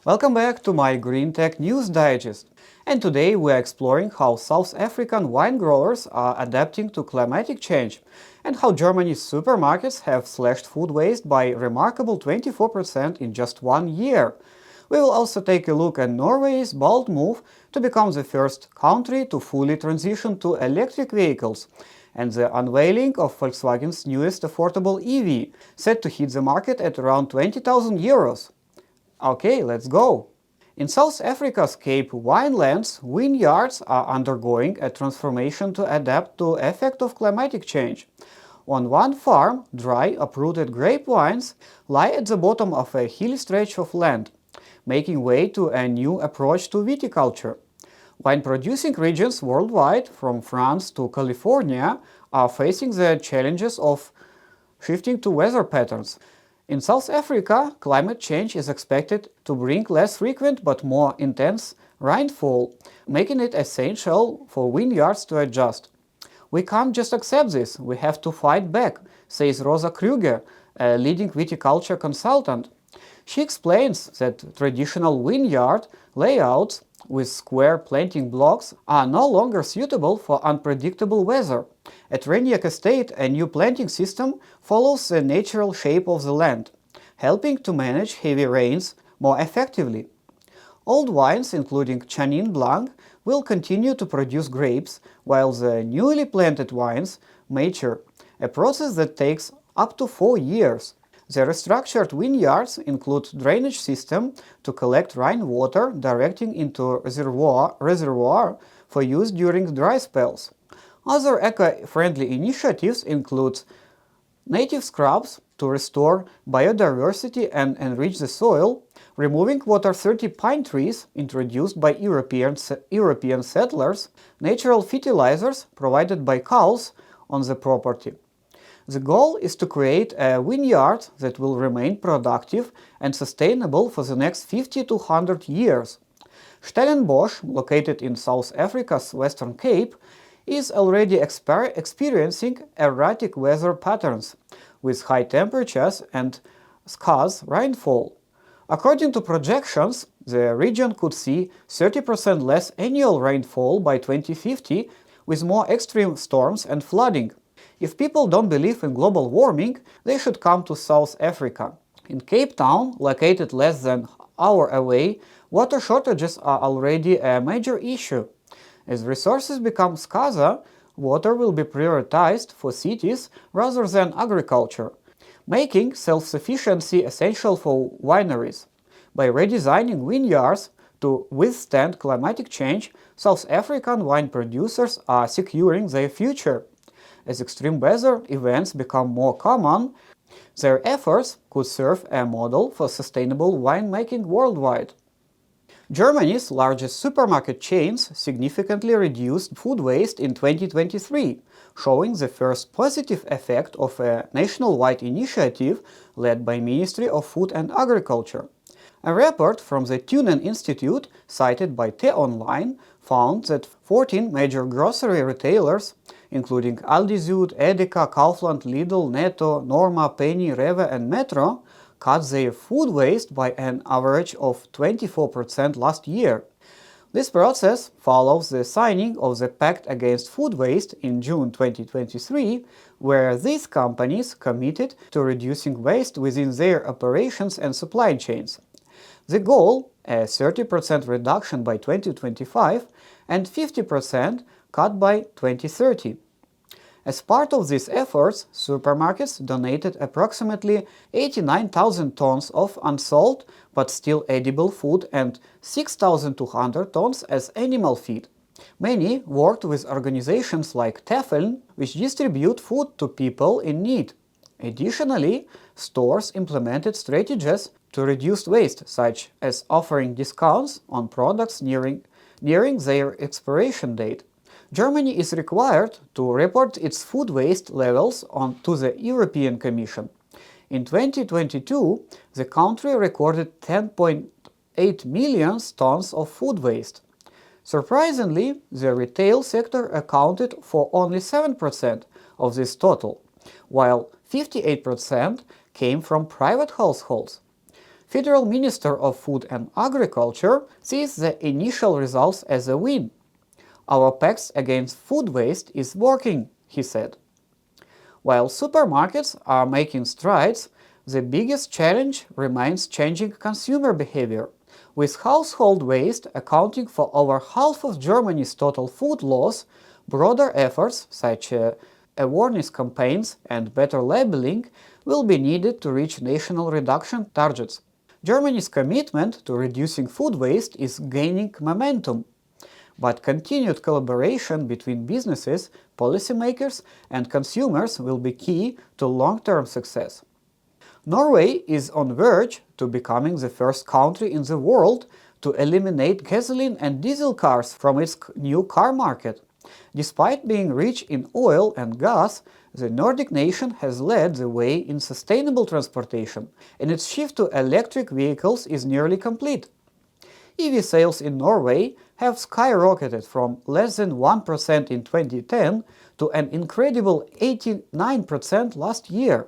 Welcome back to my Green Tech News Digest. And today we are exploring how South African wine growers are adapting to climatic change and how Germany's supermarkets have slashed food waste by a remarkable 24% in just 1 year. We will also take a look at Norway's bold move to become the first country to fully transition to electric vehicles and the unveiling of Volkswagen's newest affordable EV, set to hit the market at around 20,000 euros. Okay, let's go! In South Africa's Cape Winelands, vineyards are undergoing a transformation to adapt to the effect of climatic change. On one farm, dry, uprooted grape vines lie at the bottom of a hilly stretch of land, making way to a new approach to viticulture. Wine-producing regions worldwide, from France to California, are facing the challenges of shifting to weather patterns. In South Africa, climate change is expected to bring less frequent but more intense rainfall, making it essential for vineyards to adjust. We can't just accept this, we have to fight back, says Rosa Kruger, a leading viticulture consultant. She explains that traditional vineyard layouts with square planting blocks are no longer suitable for unpredictable weather. At Reniak Estate, a new planting system follows the natural shape of the land, helping to manage heavy rains more effectively. Old vines, including Chenin Blanc, will continue to produce grapes, while the newly planted vines mature, a process that takes up to 4 years. The restructured vineyards include drainage system to collect rainwater directing into reservoir for use during dry spells. Other eco-friendly initiatives include native scrubs to restore biodiversity and enrich the soil, removing water-30 pine trees introduced by European settlers, natural fertilizers provided by cows on the property. The goal is to create a vineyard that will remain productive and sustainable for the next 50 to 100 years. Stellenbosch, located in South Africa's Western Cape, is already experiencing erratic weather patterns, with high temperatures and scarce rainfall. According to projections, the region could see 30% less annual rainfall by 2050, with more extreme storms and flooding. If people don't believe in global warming, they should come to South Africa. In Cape Town, located less than an hour away, water shortages are already a major issue. As resources become scarcer, water will be prioritized for cities rather than agriculture, making self-sufficiency essential for wineries. By redesigning vineyards to withstand climatic change, South African wine producers are securing their future. As extreme weather events become more common, their efforts could serve a model for sustainable winemaking worldwide. Germany's largest supermarket chains significantly reduced food waste in 2023, showing the first positive effect of a nationwide initiative led by Ministry of Food and Agriculture. A report from the Thunen Institute, cited by T-Online, found that 14 major grocery retailers, including Aldi Süd, Edeka, Kaufland, Lidl, Netto, Norma, Penny, Rewe and Metro, cut their food waste by an average of 24% last year. This process follows the signing of the Pact Against Food Waste in June 2023, where these companies committed to reducing waste within their operations and supply chains. The goal, a 30% reduction by 2025 and 50% cut by 2030. As part of these efforts, supermarkets donated approximately 89,000 tons of unsold but still edible food and 6,200 tons as animal feed. Many worked with organizations like Tafeln, which distribute food to people in need. Additionally, stores implemented strategies to reduce waste, such as offering discounts on products nearing their expiration date. Germany is required to report its food waste levels to the European Commission. In 2022, the country recorded 10.8 million tons of food waste. Surprisingly, the retail sector accounted for only 7% of this total, while 58% came from private households. Federal Minister of Food and Agriculture sees the initial results as a win. "Our pact against food waste is working," he said. While supermarkets are making strides, the biggest challenge remains changing consumer behavior. With household waste accounting for over half of Germany's total food loss, broader efforts such as awareness campaigns and better labeling will be needed to reach national reduction targets. Germany's commitment to reducing food waste is gaining momentum, but continued collaboration between businesses, policymakers, and consumers will be key to long-term success. Norway is on verge to becoming the first country in the world to eliminate gasoline and diesel cars from its new car market. Despite being rich in oil and gas, the Nordic nation has led the way in sustainable transportation, and its shift to electric vehicles is nearly complete. EV sales in Norway have skyrocketed from less than 1% in 2010 to an incredible 89% last year.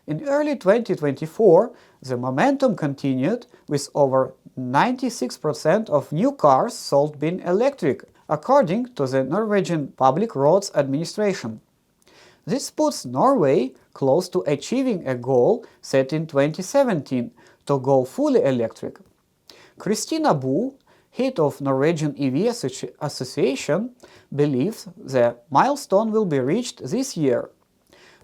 In early 2024, the momentum continued, with over 96% of new cars sold being electric, according to the Norwegian Public Roads Administration. This puts Norway close to achieving a goal set in 2017 to go fully electric. Christina Boo, head of Norwegian EV Association, believes the milestone will be reached this year.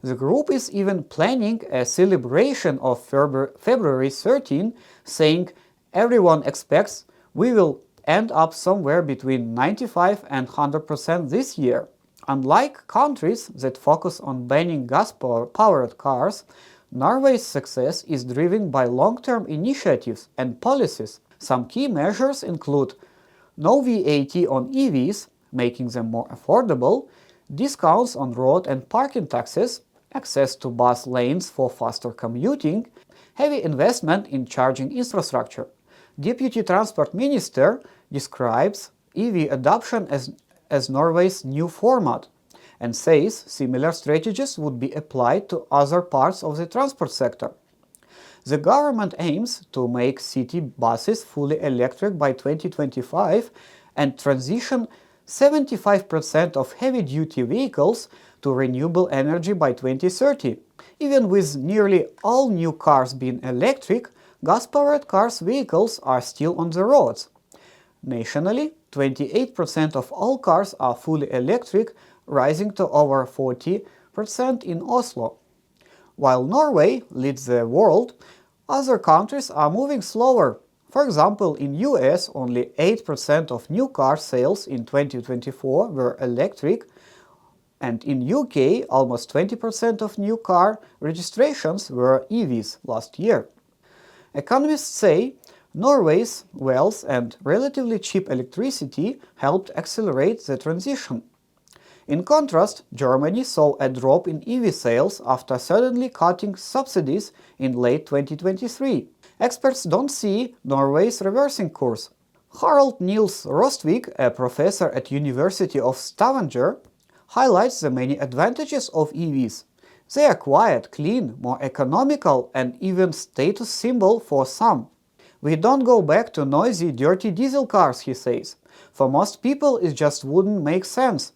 The group is even planning a celebration of February 13, saying everyone expects we will end up somewhere between 95 and 100% this year. Unlike countries that focus on banning gas-powered cars, Norway's success is driven by long-term initiatives and policies. Some key measures include no VAT on EVs, making them more affordable, discounts on road and parking taxes, access to bus lanes for faster commuting, heavy investment in charging infrastructure. Deputy Transport Minister describes EV adoption as Norway's new format and says similar strategies would be applied to other parts of the transport sector. The government aims to make city buses fully electric by 2025 and transition 75% of heavy-duty vehicles to renewable energy by 2030. Even with nearly all new cars being electric, gas-powered vehicles are still on the roads. Nationally, 28% of all cars are fully electric, rising to over 40% in Oslo. While Norway leads the world, other countries are moving slower. For example, in US, only 8% of new car sales in 2024 were electric, and in UK, almost 20% of new car registrations were EVs last year. Economists say Norway's wealth and relatively cheap electricity helped accelerate the transition. In contrast, Germany saw a drop in EV sales after suddenly cutting subsidies in late 2023. Experts don't see Norway's reversing course. Harald Niels Rostvik, a professor at University of Stavanger, highlights the many advantages of EVs. They are quiet, clean, more economical, and even status symbol for some. "We don't go back to noisy, dirty diesel cars," he says. "For most people it just wouldn't make sense."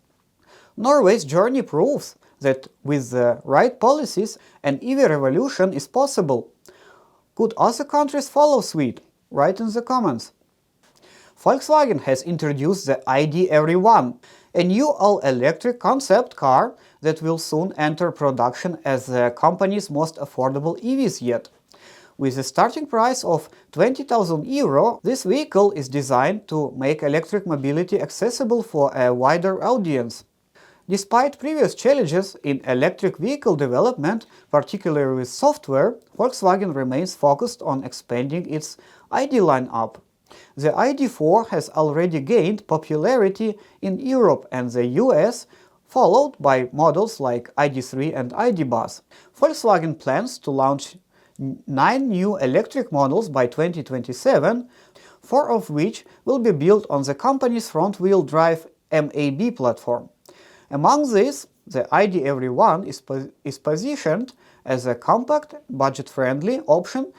Norway's journey proves that with the right policies, an EV revolution is possible. Could other countries follow suit? Write in the comments. Volkswagen has introduced the ID EVERY1, a new all-electric concept car that will soon enter production as the company's most affordable EVs yet. With a starting price of €20,000, this vehicle is designed to make electric mobility accessible for a wider audience. Despite previous challenges in electric vehicle development, particularly with software, Volkswagen remains focused on expanding its ID lineup. The ID.4 has already gained popularity in Europe and the US, followed by models like ID.3 and ID. Buzz. Volkswagen plans to launch 9 new electric models by 2027, 4 of which will be built on the company's front-wheel drive MAB platform. Among these, the ID EVERY1 is positioned as a compact, budget-friendly option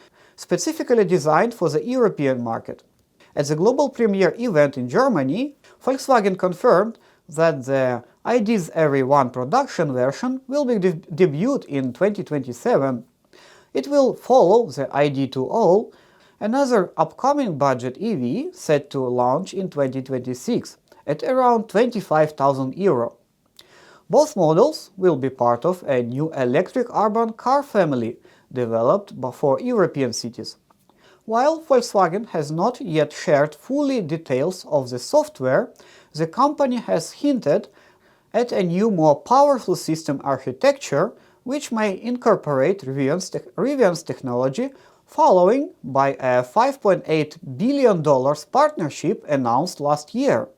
specifically designed for the European market. At the global premiere event in Germany, Volkswagen confirmed that the ID's EVERY1 production version will be debuted in 2027. It will follow the ID.2.0, another upcoming budget EV set to launch in 2026 at around €25,000. Both models will be part of a new electric urban car family developed for European cities. While Volkswagen has not yet shared fully details of the software, the company has hinted at a new, more powerful system architecture which may incorporate Rivian's technology, following by a $5.8 billion partnership announced last year.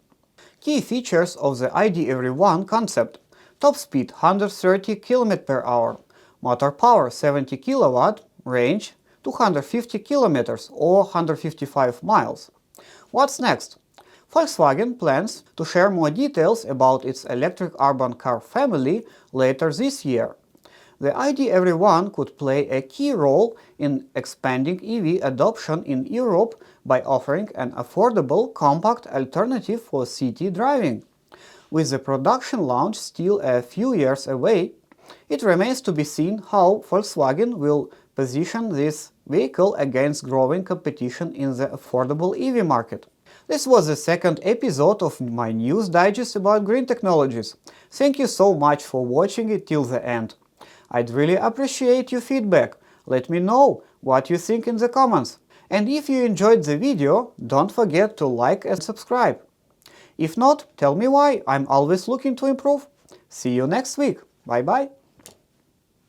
Key features of the ID EVERY1 concept: top speed 130 km per hour, motor power 70 kW, range 250 km or 155 miles. What's next? Volkswagen plans to share more details about its electric urban car family later this year. The ID EVERY1 could play a key role in expanding EV adoption in Europe by offering an affordable, compact alternative for city driving. With the production launch still a few years away, it remains to be seen how Volkswagen will position this vehicle against growing competition in the affordable EV market. This was the second episode of my news digest about green technologies. Thank you so much for watching it till the end. I'd really appreciate your feedback. Let me know what you think in the comments. And if you enjoyed the video, don't forget to like and subscribe. If not, tell me why. I'm always looking to improve. See you next week. Bye bye.